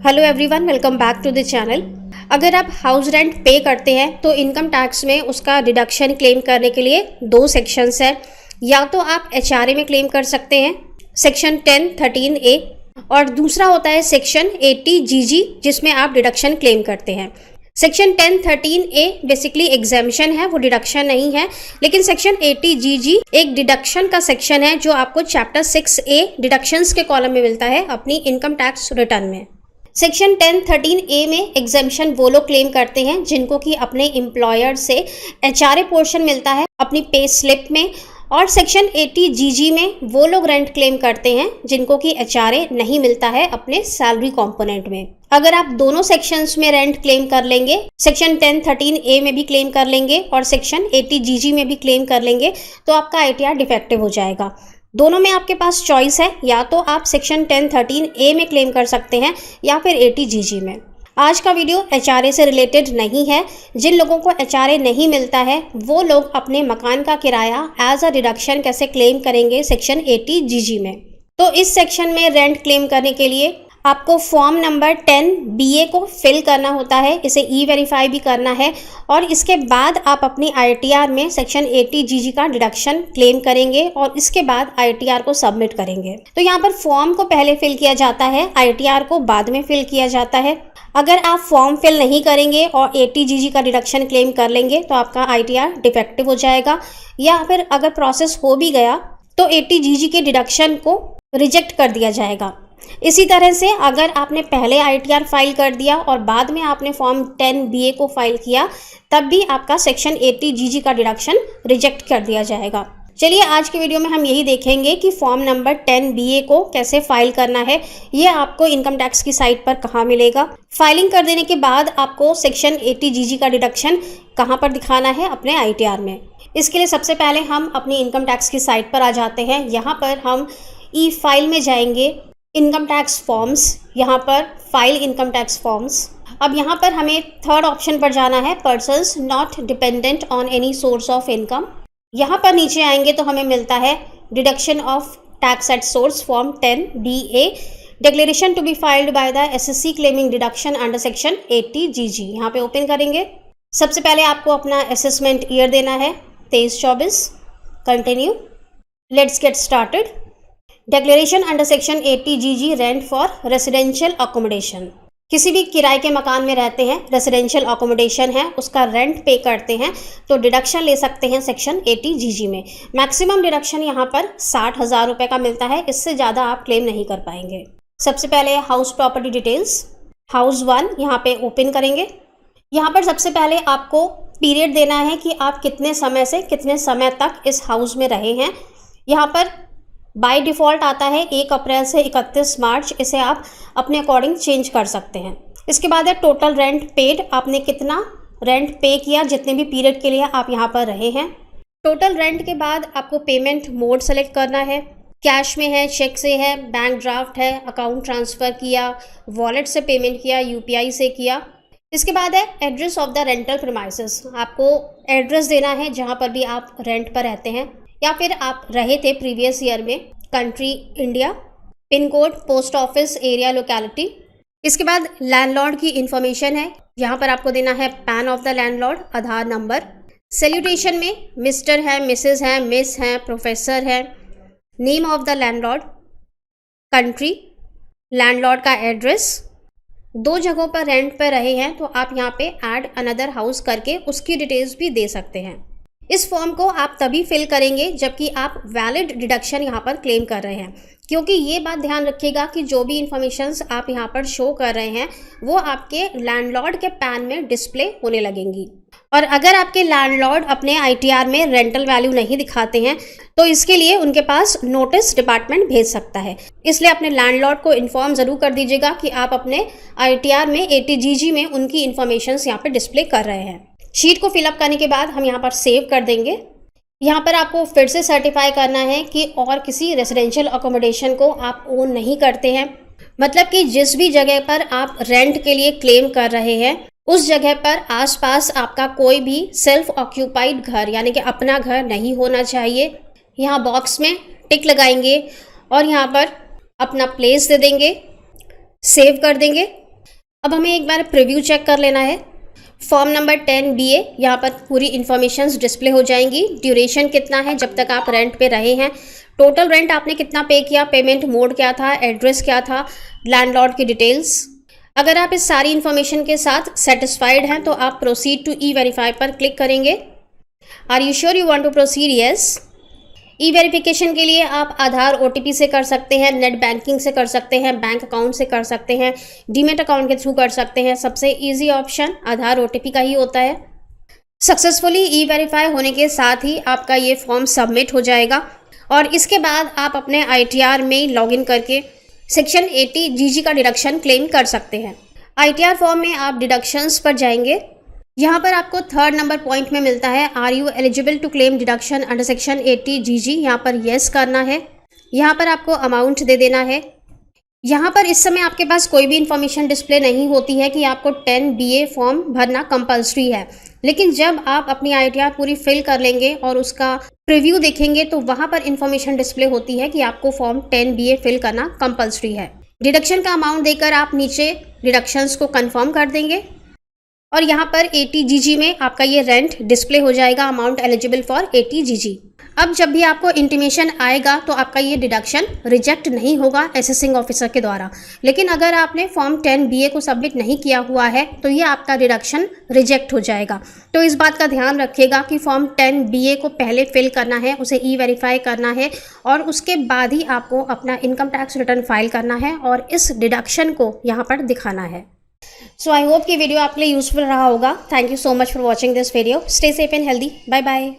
Hello everyone, welcome back to the channel. अगर आप house rent पे करते हैं तो इनकम टैक्स में उसका डिडक्शन क्लेम करने के लिए दो सेक्शंस है। या तो आप एचआरए में क्लेम कर सकते हैं सेक्शन 10(13)(a) और दूसरा होता है सेक्शन 80(gg) जिसमें आप डिडक्शन क्लेम करते हैं। सेक्शन 10(13)(a) बेसिकली एग्जामिशन है, वो डिडक्शन नहीं है, लेकिन सेक्शन 80(gg) एक डिडक्शन का सेक्शन है जो आपको चैप्टर 6A डिडक्शंस के कॉलम में मिलता है अपनी इनकम टैक्स रिटर्न में। सेक्शन 10(13)(a) में एग्जामिशन वो लोग क्लेम करते हैं जिनको कि अपने एम्प्लॉयर से एचआरए पोर्शन मिलता है अपनी पे स्लिप में, और सेक्शन 80(gg) में वो लोग रेंट क्लेम करते हैं जिनको कि एचआरए नहीं मिलता है अपने सैलरी कंपोनेंट में। अगर आप दोनों सेक्शंस में रेंट क्लेम कर लेंगे, सेक्शन 10(13)(a) में भी क्लेम कर लेंगे और सेक्शन 80(gg) में भी क्लेम कर लेंगे, तो आपका आईटीआर डिफेक्टिव हो जाएगा। दोनों में आपके पास चॉइस है, या तो आप सेक्शन 10(13)(a) में क्लेम कर सकते हैं या फिर 80(gg) में। आज का वीडियो एचआरए से रिलेटेड नहीं है। जिन लोगों को एचआरए नहीं मिलता है वो लोग अपने मकान का किराया एज अ डिडक्शन कैसे क्लेम करेंगे सेक्शन 80(gg) में। तो इस सेक्शन में रेंट क्लेम करने के लिए आपको फॉर्म नंबर 10(BA) को फिल करना होता है, इसे ई-वेरीफाई भी करना है, और इसके बाद आप अपनी आईटीआर में सेक्शन 80(gg) का डिडक्शन क्लेम करेंगे और इसके बाद आईटीआर को सबमिट करेंगे। तो यहाँ पर फॉर्म को पहले फिल किया जाता है, आईटीआर को बाद में फिल किया जाता है। अगर आप फॉर्म फिल नहीं करेंगे और 80(gg) का डिडक्शन क्लेम कर लेंगे तो आपका आईटीआर डिफेक्टिव हो जाएगा, या फिर अगर प्रोसेस हो भी गया तो 80(gg) के डिडक्शन को रिजेक्ट कर दिया जाएगा। इसी तरह से अगर आपने पहले आईटीआर फाइल कर दिया और बाद में आपने फॉर्म 10(BA) को फाइल किया, तब भी आपका सेक्शन 80(gg) का डिडक्शन रिजेक्ट कर दिया जाएगा। चलिए आज के वीडियो में हम यही देखेंगे कि फॉर्म नंबर 10(BA) को कैसे फाइल करना है। ये आपको इनकम टैक्स की साइट पर कहाँ मिलेगा। फाइलिंग कर देने के बाद आपको सेक्शन 80(gg) का डिडक्शन कहाँ पर दिखाना है अपने आईटीआर में। इसके लिए सबसे पहले हम अपनी इनकम टैक्स की साइट पर आ जाते हैं। यहाँ पर हम ई फाइल में जाएंगे, इनकम टैक्स फॉर्म्स, यहाँ पर फाइल इनकम टैक्स फॉर्म्स। अब यहाँ पर हमें थर्ड ऑप्शन पर जाना है, persons not dependent on any source of income. यहाँ पर नीचे आएंगे तो हमें मिलता है deduction of tax at source form 10(DA) declaration to be filed by the SSC claiming deduction under section 80(gg)। यहाँ पे ओपन करेंगे। सबसे पहले आपको अपना असेसमेंट ईयर देना है 23-24। Continue. Let's get started. Declaration under section 80(gg) rent for residential accommodation. किसी भी किराए के मकान में रहते हैं, रेसिडेंशियल अकोमोडेशन है, उसका रेंट पे करते हैं तो डिडक्शन ले सकते हैं सेक्शन 80(gg) में। मैक्सिमम डिडक्शन यहाँ पर 60,000 रुपये का मिलता है, इससे ज़्यादा आप क्लेम नहीं कर पाएंगे। सबसे पहले हाउस प्रॉपर्टी डिटेल्स, हाउस 1 यहाँ पे ओपन करेंगे। यहाँ पर सबसे पहले आपको पीरियड देना है कि आप कितने समय से कितने समय तक इस हाउस में रहे हैं। यहाँ पर बाय डिफ़ॉल्ट आता है 1 अप्रैल से 31 मार्च, इसे आप अपने अकॉर्डिंग चेंज कर सकते हैं। इसके बाद है टोटल रेंट पेड, आपने कितना रेंट पे किया जितने भी पीरियड के लिए आप यहाँ पर रहे हैं। टोटल रेंट के बाद आपको पेमेंट मोड सेलेक्ट करना है, कैश में है, चेक से है, बैंक ड्राफ्ट है, अकाउंट ट्रांसफ़र किया, वॉलेट से पेमेंट किया, यूपीआई से किया। इसके बाद है address of the rental premises, आपको एड्रेस देना है जहाँ पर भी आप रेंट पर रहते हैं या फिर आप रहे थे प्रीवियस ईयर में। Country India, pin code, post office, area, locality. इसके बाद लैंडलॉर्ड की इंफॉर्मेशन है, यहाँ पर आपको देना है pan of the landlord, Aadhaar number. Salutation में मिस्टर है, मिसेस है, मिस है, प्रोफेसर है, name of the landlord, country, landlord का एड्रेस। 2 जगहों पर रेंट पर रहे हैं तो आप यहाँ पे ऐड अनदर हाउस करके उसकी डिटेल्स भी दे सकते हैं। इस फॉर्म को आप तभी फिल करेंगे जबकि आप वैलिड डिडक्शन यहाँ पर क्लेम कर रहे हैं, क्योंकि ये बात ध्यान रखिएगा कि जो भी इंफॉर्मेशंस आप यहाँ पर शो कर रहे हैं वो आपके लैंडलॉर्ड के पैन में डिस्प्ले होने लगेंगी। और अगर आपके लैंडलॉर्ड अपने आईटीआर में रेंटल वैल्यू नहीं दिखाते हैं तो इसके लिए उनके पास नोटिस डिपार्टमेंट भेज सकता है। इसलिए अपने लैंडलॉर्ड को इन्फॉर्म ज़रूर कर दीजिएगा कि आप अपने आईटीआर में 80(gg) में उनकी इन्फॉर्मेशंस यहाँ पर डिस्प्ले कर रहे हैं। शीट को फिलअप करने के बाद हम यहाँ पर सेव कर देंगे। यहाँ पर आपको फिर से सर्टिफाई करना है कि और किसी रेसिडेंशियल अकोमोडेशन को आप ओन नहीं करते हैं, मतलब कि जिस भी जगह पर आप रेंट के लिए क्लेम कर रहे हैं उस जगह पर आसपास आपका कोई भी सेल्फ ऑक्यूपाइड घर यानी कि अपना घर नहीं होना चाहिए। यहाँ बॉक्स में टिक लगाएंगे और यहाँ पर अपना प्लेस दे देंगे, सेव कर देंगे। अब हमें एक बार प्रीव्यू चेक कर लेना है। फॉर्म नंबर 10BA, यहाँ पर पूरी इन्फॉर्मेशंस डिस्प्ले हो जाएंगी। ड्यूरेशन कितना है जब तक आप रेंट पे रहे हैं, टोटल रेंट आपने कितना पे किया, पेमेंट मोड क्या था, एड्रेस क्या था, लैंडलॉर्ड की डिटेल्स। अगर आप इस सारी इन्फॉर्मेशन के साथ सेटिस्फाइड हैं तो आप प्रोसीड टू ई-वेरीफाई पर क्लिक करेंगे। Are you sure you want to proceed? Yes. E verification के लिए आप आधार OTP से कर सकते हैं, नेट बैंकिंग से कर सकते हैं, बैंक अकाउंट से कर सकते हैं, डीमेट अकाउंट के थ्रू कर सकते हैं। सबसे इजी ऑप्शन आधार OTP का ही होता है। सक्सेसफुली ई-वेरीफाई होने के साथ ही आपका ये फॉर्म सबमिट हो जाएगा और इसके बाद आप अपने ITR में लॉगिन करके सेक्शन 80 GG का डिडक्शन क्लेम कर सकते हैं। ITR फॉर्म में आप डिडक्शंस पर जाएंगे। यहाँ पर आपको 3rd नंबर पॉइंट में मिलता है are you eligible to claim deduction under section 80 GG। यहाँ पर येस करना है। यहाँ पर आपको अमाउंट दे देना है। यहाँ पर इस समय आपके पास कोई भी इंफॉर्मेशन डिस्प्ले नहीं होती है कि आपको 10BA फॉर्म भरना कंपल्सरी है, लेकिन जब आप अपनी ITR पूरी फिल कर लेंगे और उसका प्रीव्यू देखेंगे तो वहाँ पर इंफॉर्मेशन डिस्प्ले होती है कि आपको फॉर्म 10BA फिल करना कंपल्सरी है। डिडक्शन का अमाउंट देकर आप नीचे डिडक्शंस को कंफर्म कर देंगे और यहाँ पर 80 GG में आपका ये रेंट डिस्प्ले हो जाएगा, अमाउंट एलिजिबल फॉर 80 GG। अब जब भी आपको इंटीमेशन आएगा तो आपका ये डिडक्शन रिजेक्ट नहीं होगा असेसिंग ऑफिसर के द्वारा, लेकिन अगर आपने फॉर्म 10BA को सबमिट नहीं किया हुआ है तो ये आपका डिडक्शन रिजेक्ट हो जाएगा। तो इस बात का ध्यान रखिएगा कि फॉर्म 10BA को पहले फिल करना है, उसे ई-वेरीफाई करना है और उसके बाद ही आपको अपना इनकम टैक्स रिटर्न फाइल करना है और इस डिडक्शन को यहाँ पर दिखाना है। सो आई होप कि वीडियो आपके लिए यूजफुल रहा होगा। Thank you so much for watching this video. Stay safe and healthy. Bye bye.